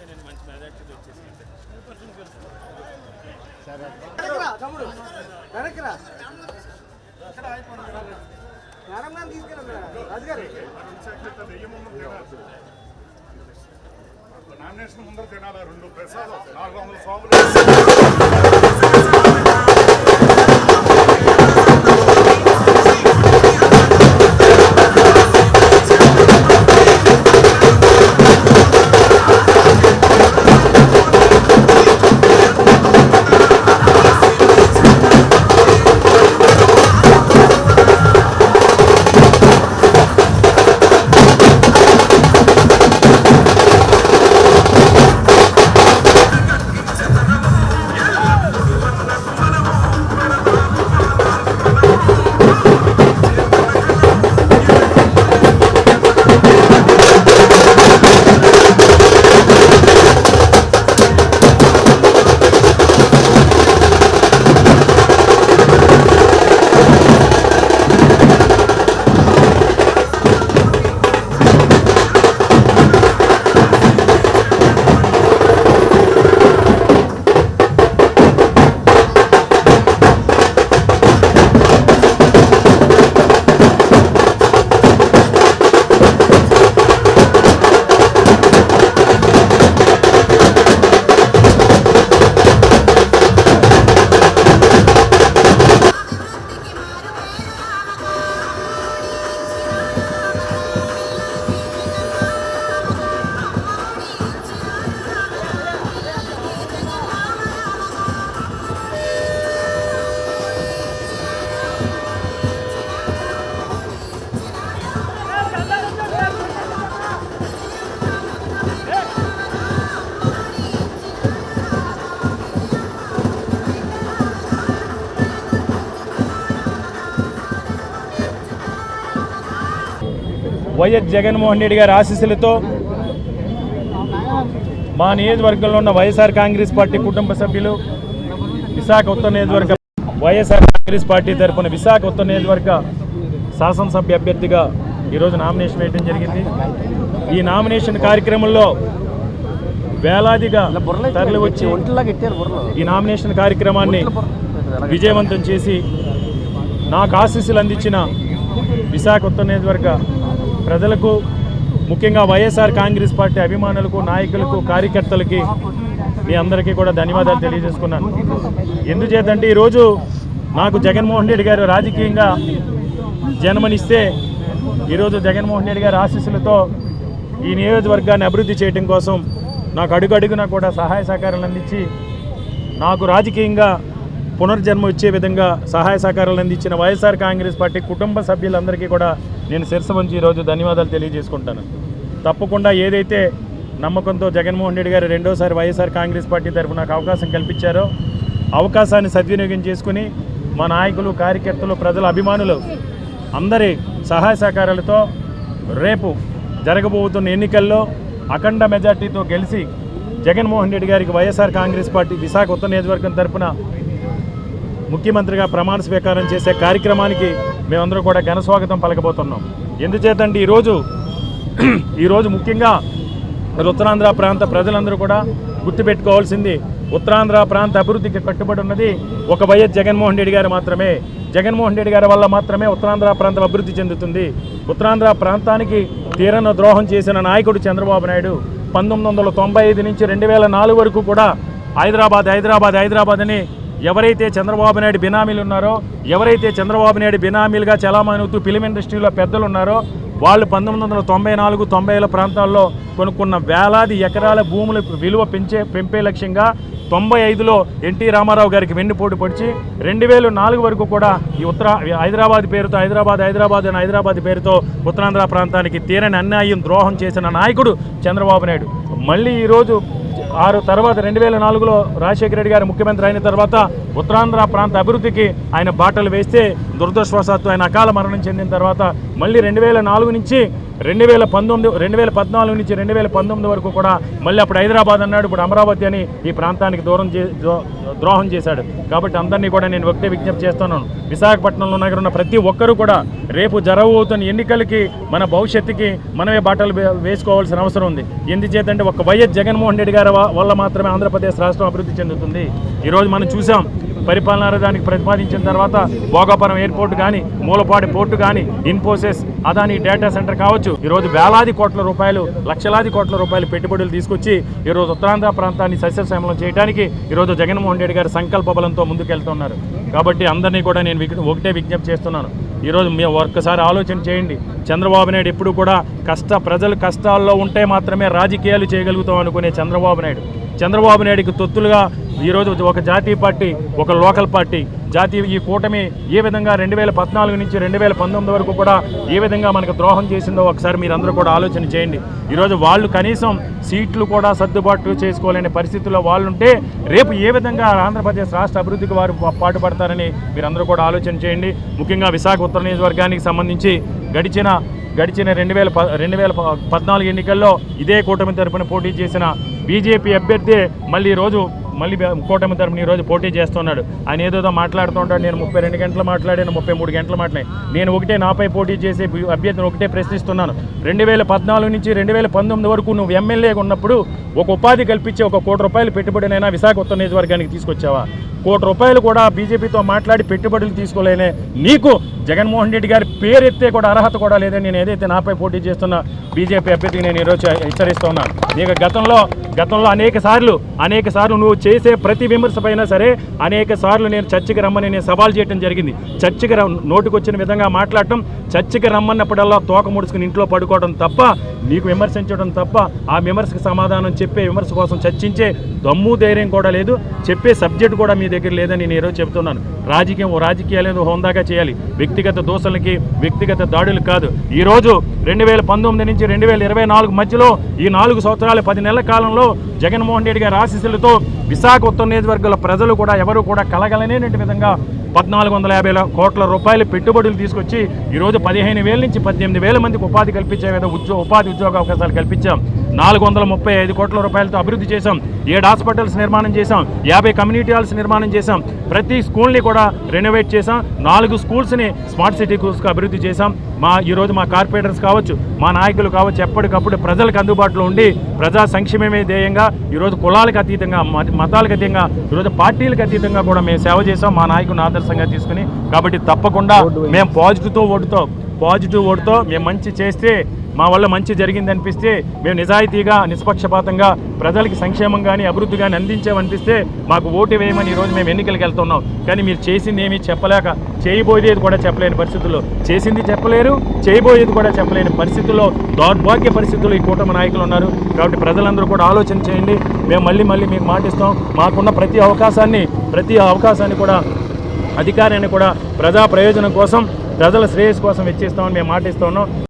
నేను మంచి మెజార్టీతో వచ్చేసి నామినేషన్ ముందర తినాలి 2 ప్రసాదం 400 స్వాములు వైఎస్ జగన్మోహన్ రెడ్డి గారి ఆశీస్సులతో మా నియోజకవర్గంలో ఉన్న వైఎస్ఆర్ కాంగ్రెస్ పార్టీ కుటుంబ సభ్యులు విశాఖ ఉత్తర నియోజకవర్గ వైఎస్ఆర్ కాంగ్రెస్ పార్టీ తరఫున విశాఖ ఉత్తర నియోజకవర్గ శాసనసభ్య అభ్యర్థిగా ఈరోజు నామినేషన్ వేయడం జరిగింది. ఈ నామినేషన్ కార్యక్రమంలో వేలాదిగా తరలి వచ్చి ఈ నామినేషన్ కార్యక్రమాన్ని విజయవంతం చేసి నాకు ఆశీస్సులు అందించిన విశాఖ ఉత్తర నియోజకవర్గ ప్రజలకు, ముఖ్యంగా వైఎస్ఆర్ కాంగ్రెస్ పార్టీ అభిమానులకు, నాయకులకు, కార్యకర్తలకి మీ అందరికీ కూడా ధన్యవాదాలు తెలియజేసుకున్నాను. ఎందుచేతంటే ఈరోజు నాకు జగన్మోహన్ రెడ్డి గారు రాజకీయంగా జన్మనిస్తే ఈరోజు జగన్మోహన్ రెడ్డి గారి ఆశీస్సులతో ఈ నియోజకవర్గాన్ని అభివృద్ధి చేయడం కోసం నాకు అడుగడుగునా కూడా సహాయ సహకారాలు అందించి నాకు రాజకీయంగా పునర్జన్మ వచ్చే విధంగా సహాయ సహకారాలు అందించిన వైఎస్ఆర్ కాంగ్రెస్ పార్టీ కుటుంబ సభ్యులందరికీ కూడా నేను శిరస్సు వంచి ఈరోజు ధన్యవాదాలు తెలియజేసుకుంటాను. తప్పకుండా ఏదైతే నమ్మకంతో జగన్మోహన్ రెడ్డి గారు రెండోసారి వైఎస్ఆర్ కాంగ్రెస్ పార్టీ తరఫున నాకు అవకాశం కల్పించారో అవకాశాన్ని సద్వినియోగం చేసుకుని మా నాయకులు, కార్యకర్తలు, ప్రజల అభిమానులు అందరి సహాయ సహకారాలతో రేపు జరగబోతున్న ఎన్నికల్లో అఖండ మెజార్టీతో గెలిచి జగన్మోహన్ రెడ్డి గారికి వైఎస్ఆర్ కాంగ్రెస్ పార్టీ విశాఖ ఉత్తర నియోజకవర్గం తరఫున ముఖ్యమంత్రిగా ప్రమాణ స్వీకారం చేసే కార్యక్రమానికి మేమందరూ కూడా ఘన స్వాగతం పలకబోతున్నాం. ఎందుచేతంటే ఈరోజు ముఖ్యంగా ఉత్తరాంధ్ర ప్రాంత ప్రజలందరూ కూడా గుర్తుపెట్టుకోవాల్సింది, ఉత్తరాంధ్ర ప్రాంత అభివృద్ధికి కట్టుబడి ఉన్నది ఒక వైఎస్ జగన్మోహన్ రెడ్డి గారు మాత్రమే. జగన్మోహన్ రెడ్డి గారి వల్ల మాత్రమే ఉత్తరాంధ్ర ప్రాంతం అభివృద్ధి చెందుతుంది. ఉత్తరాంధ్ర ప్రాంతానికి తీరన ద్రోహం చేసిన నాయకుడు చంద్రబాబు నాయుడు 1995 నుంచి 2004 వరకు కూడా హైదరాబాద్ అని ఎవరైతే చంద్రబాబు నాయుడు బినామీలు ఉన్నారో, ఎవరైతే చంద్రబాబు నాయుడు బినామీలుగా చలామణి అవుతూ ఫిలిం ఇండస్ట్రీలో పెద్దలు ఉన్నారో వాళ్ళు 1994-90 ప్రాంతాల్లో కొనుక్కున్న వేలాది ఎకరాల భూముల విలువ పెంపే లక్ష్యంగా 95లో ఎన్టీ రామారావు గారికి వెన్నుపోటు పొడిచి 2004 వరకు కూడా ఈ హైదరాబాద్ పేరుతో హైదరాబాద్ పేరుతో ఉత్తరాంధ్ర ప్రాంతానికి తీరని అన్యాయం, ద్రోహం చేసిన నాయకుడు చంద్రబాబు నాయుడు. మళ్ళీ ఈరోజు తర్వాత 2004లో రాజశేఖర రెడ్డి గారు ముఖ్యమంత్రి అయిన తర్వాత ఉత్తరాంధ్ర ప్రాంత అభివృద్ధికి ఆయన బాటలు వేస్తే దురదృష్టవశాత్తు ఆయన అకాల మరణం చెందిన తర్వాత మళ్ళీ 2004 నుంచి 2014 నుంచి 2019 వరకు కూడా మళ్ళీ అప్పుడు హైదరాబాద్ అన్నాడు, ఇప్పుడు అమరావతి అని ఈ ప్రాంతానికి ద్రోహం చేశాడు. కాబట్టి అందరినీ కూడా నేను ఒకటే విజ్ఞప్తి చేస్తున్నాను, విశాఖపట్నంలో ఉన్న ప్రతి ఒక్కరూ కూడా రేపు జరగబోతున్న ఎన్నికలకి మన భవిష్యత్తుకి మనమే బాటలు వేసుకోవాల్సిన అవసరం ఉంది. ఎందుచేతంటే ఒక వైఎస్ జగన్మోహన్ రెడ్డి గారి వల్ల మాత్రమే ఆంధ్రప్రదేశ్ రాష్ట్రం అభివృద్ధి చెందుతుంది. ఈరోజు మనం చూసాం, పరిపాలన దానికి ప్రతిపాదించిన తర్వాత భోగాపురం ఎయిర్పోర్ట్ కానీ, మూలపాడి పోర్టు కానీ, ఇన్ఫోసిస్, అదాని డేటా సెంటర్ కావచ్చు, ఈరోజు వేలాది కోట్ల రూపాయలు, లక్షలాది కోట్ల రూపాయలు పెట్టుబడులు తీసుకొచ్చి ఈరోజు ఉత్తరాంధ్ర ప్రాంతాన్ని సస్యశ్యామలం చేయడానికి ఈరోజు జగన్మోహన్ రెడ్డి గారు సంకల్ప బలంతో ముందుకెళ్తున్నారు. కాబట్టి అందరినీ కూడా నేను ఒకటే విజ్ఞప్తి చేస్తున్నాను, ఈరోజు మేము ఒక్కసారి ఆలోచన చేయండి. చంద్రబాబు నాయుడు ఎప్పుడు కూడా ప్రజలు కష్టాల్లో ఉంటే మాత్రమే రాజకీయాలు చేయగలుగుతాం అనుకునే చంద్రబాబు నాయుడికి తొత్తులుగా ఈరోజు ఒక జాతీయ పార్టీ, ఒక లోకల్ పార్టీ, ఈ కూటమి ఏ విధంగా 2014 నుంచి 2019 వరకు కూడా ఏ విధంగా మనకు ద్రోహం చేసిందో ఒకసారి మీరందరూ కూడా ఆలోచన చేయండి. ఈరోజు వాళ్ళు కనీసం సీట్లు కూడా సర్దుబాటు చేసుకోలేని పరిస్థితుల్లో వాళ్ళు ఉంటే రేపు ఏ విధంగా ఆంధ్రప్రదేశ్ రాష్ట్ర అభివృద్ధికి వారు పాటుపడతారని మీరందరూ కూడా ఆలోచన చేయండి. ముఖ్యంగా విశాఖ ఉత్తర నియోజకవర్గానికి సంబంధించి గడిచిన 2014 ఎన్నికల్లో ఇదే కూటమి తరఫున పోటీ చేసిన బీజేపీ అభ్యర్థి మళ్ళీ కూటమి తరఫున ఈరోజు పోటీ చేస్తున్నాడు. ఆయన ఏదో మాట్లాడుతూ ఉంటాడు, నేను 32 గంటలు మాట్లాడాను, 33 గంటలు మాట్లాడాను. నేను ఒకటే నాపై పోటీ చేసే అభ్యర్థిని ఒకటే ప్రశ్నిస్తున్నాను, 2014 నుంచి 2019 వరకు నువ్వు ఎమ్మెల్యేగా ఉన్నప్పుడు ఒక ఉపాధి కల్పించే ₹1 కోటి పెట్టుబడినైనా విశాఖ ఉత్తర నియోజకవర్గానికి తీసుకొచ్చావా? ₹1 కోటి కూడా బీజేపీతో మాట్లాడి పెట్టుబడులు తీసుకోలేనే నీకు జగన్మోహన్ రెడ్డి గారి పేరెత్తే కూడా అర్హత కూడా లేదని నేను ఏదైతే నాపై పోటీ చేస్తున్న బీజేపీ అభ్యర్థికి నేను ఈరోజు హెచ్చరిస్తున్నాను. నీకు గతంలో అనేక సార్లు నువ్వు చేసే ప్రతి విమర్శ పైన సరే అనేక సార్లు నేను చర్చకి రమ్మని నేను సవాల్ చేయడం జరిగింది. చర్చకి నోటికొచ్చిన విధంగా మాట్లాడటం, చర్చకి రమ్మన్నప్పుడల్లా తోక ముడుచుకుని ఇంట్లో పడుకోవడం తప్ప, నీకు విమర్శించడం తప్ప, ఆ విమర్శకు సమాధానం చెప్పే, విమర్శ కోసం చర్చించే దమ్ము ధైర్యం కూడా లేదు, చెప్పే సబ్జెక్ట్ కూడా మీ దగ్గర లేదని నేను ఈరోజు చెబుతున్నాను. రాజకీయాలను హోందాగా చేయాలి, వ్యక్తిగత దోషులకి, వ్యక్తిగత దాడులు కాదు. ఈరోజు 2019 నుంచి 2024 మధ్యలో ఈ 4 సంవత్సరాల 10 నెలల కాలంలో జగన్మోహన్ రెడ్డి గారి ఆశీస్సులతో విశాఖ ఉత్తర నియోజకవర్గాల ప్రజలు కూడా ఎవరు కూడా కలగలనేటువంటి విధంగా 1,450 కోట్ల రూపాయలు పెట్టుబడులు తీసుకొచ్చి ఈరోజు 15,000 నుంచి 18,000 మందికి ఉపాధి కల్పించే విధంగా ఉపాధి ఉద్యోగ అవకాశాలు కల్పించాం. 435 కోట్ల రూపాయలతో అభివృద్ధి చేశాం. 7 హాస్పిటల్స్ నిర్మాణం చేశాం, 50 కమ్యూనిటీ హాల్స్ నిర్మాణం చేశాం, ప్రతి స్కూల్ని కూడా రెనోవేట్ చేశాం, 4 స్కూల్స్ని స్మార్ట్ సిటీ స్కూల్స్గా అభివృద్ధి చేశాం. ఈరోజు మా కార్పొరేటర్స్ కావచ్చు, మా నాయకులు కావచ్చు, ఎప్పటికప్పుడు ప్రజలకు అందుబాటులో ఉండి ప్రజా సంక్షేమమే ధ్యేయంగా ఈరోజు కులాలకు అతీతంగా, మతాలకు అతీతంగా, ఈరోజు పార్టీలకు అతీతంగా కూడా మేము సేవ చేసాం మా నాయకుని ఆదర్శంగా తీసుకుని. కాబట్టి తప్పకుండా మేము పాజిటివ్ ఓటుతో మేము మంచి చేస్తే, మా వల్ల మంచి జరిగింది అనిపిస్తే, మేము నిజాయితీగా నిష్పక్షపాతంగా ప్రజలకి సంక్షేమం కానీ అభివృద్ధి కానీ అందించామనిపిస్తే మాకు ఓటు వేయమని ఈరోజు మేము ఎన్నికలకు వెళ్తున్నాం. కానీ మీరు చేసింది ఏమీ చెప్పలేక, చేయబోయేది కూడా చెప్పలేని పరిస్థితుల్లో, చేసింది చెప్పలేరు, చేయబోయేది కూడా చెప్పలేని పరిస్థితుల్లో, దౌర్భాగ్య పరిస్థితుల్లో ఈ కూటమి నాయకులు ఉన్నారు. కాబట్టి ప్రజలందరూ కూడా ఆలోచన చేయండి. మేము మళ్ళీ మీకు మాటిస్తాం, మాకున్న ప్రతి అవకాశాన్ని కూడా, అధికారాన్ని కూడా ప్రజా ప్రయోజనం కోసం, ప్రజల శ్రేయస్సు కోసం వెచ్చిస్తామని మేము మాటిస్తూ ఉన్నాం.